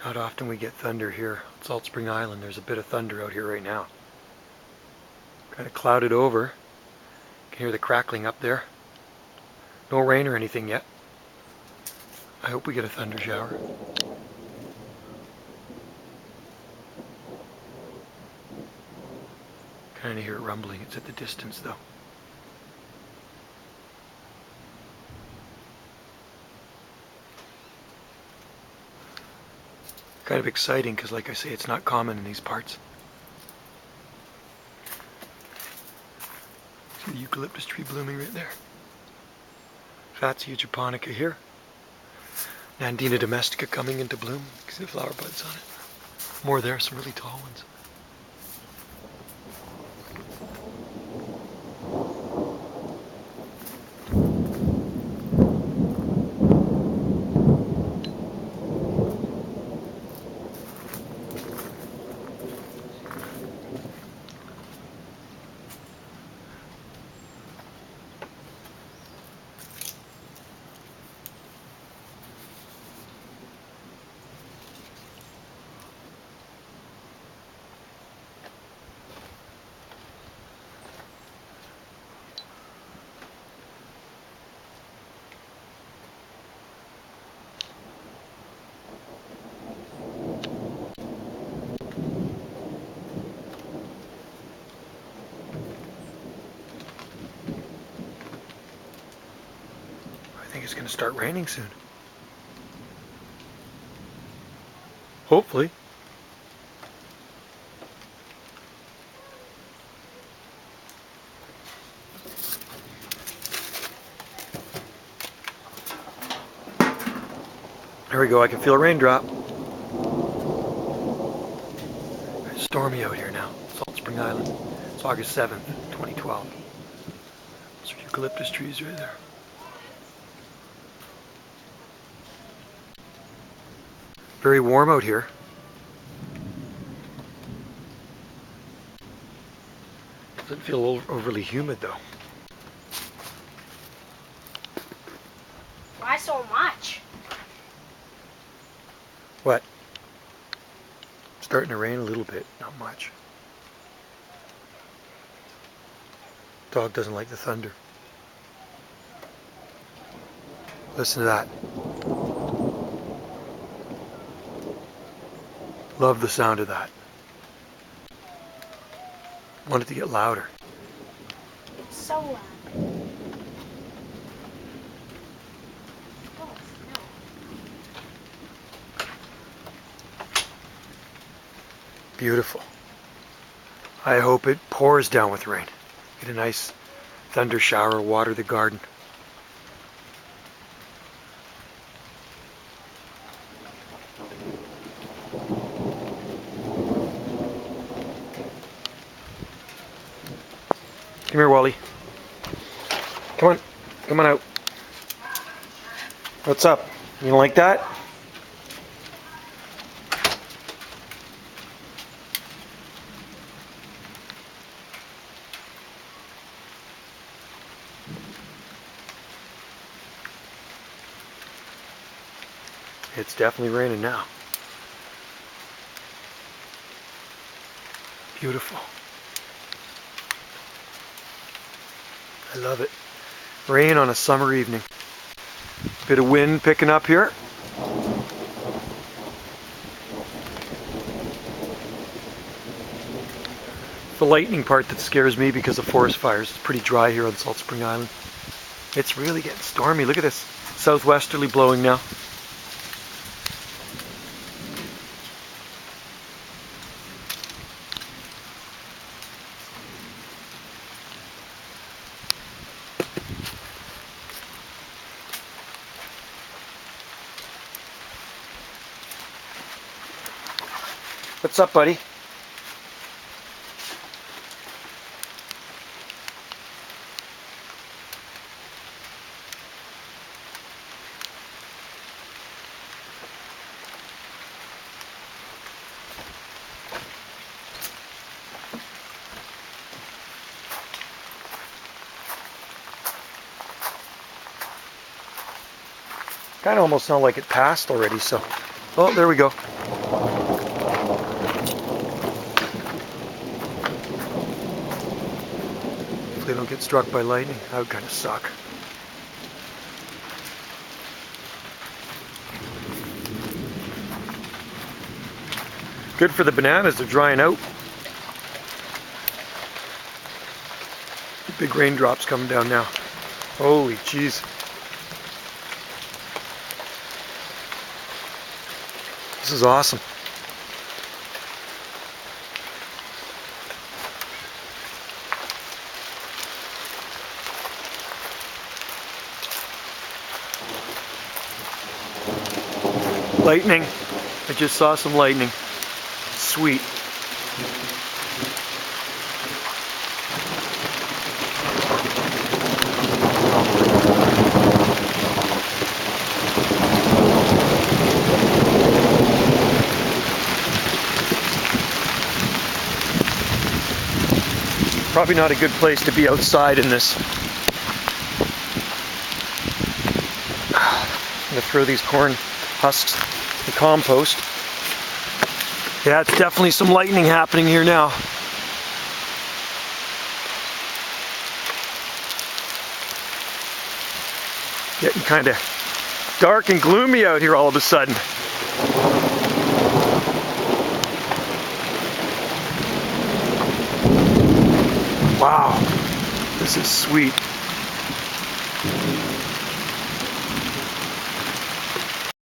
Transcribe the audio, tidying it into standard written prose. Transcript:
Not often we get thunder here on Salt Spring Island. There's a bit of thunder out here right now. Kind of clouded over. You can hear the crackling up there. No rain or anything yet. I hope we get a thunder shower. Kind of hear it rumbling. It's at the distance though. Kind of exciting because, like I say, it's not common in these parts. See the eucalyptus tree blooming right there. Fatsia japonica here. Nandina domestica coming into bloom. You can see the flower buds on it. More there, some really tall ones. I think it's going to start raining soon. Hopefully. There we go, I can feel a raindrop. It's stormy out here now, Salt Spring Island. It's August 7th, 2012. Those are eucalyptus trees right there. Very warm out here. Doesn't feel overly humid though. Why so much? What? Starting to rain a little bit, not much. Dog doesn't like the thunder. Listen to that. Love the sound of that. Want it to get louder. It's so loud. Oh, no. Beautiful. I hope it pours down with rain. Get a nice thunder shower, water the garden. Come here, Wally. Come on. Come on out. What's up? You don't like that? It's definitely raining now. Beautiful. I love it. Rain on a summer evening. Bit of wind picking up here. The lightning part that scares me because of forest fires. It's pretty dry here on Salt Spring Island. It's really getting stormy. Look at this. Southwesterly blowing now. What's up, buddy? Kind of almost sound like it passed already, so Oh, there we go. Hopefully they don't get struck by lightning. That would kind of suck. Good for the bananas, they're drying out. Big raindrops coming down now. Holy jeez. This is awesome. Lightning. I just saw some lightning. Sweet. Probably not a good place to be outside in this. I'm gonna throw these corn husks in compost. Yeah, it's definitely some lightning happening here now. Getting kind of dark and gloomy out here all of a sudden. Wow, this is sweet.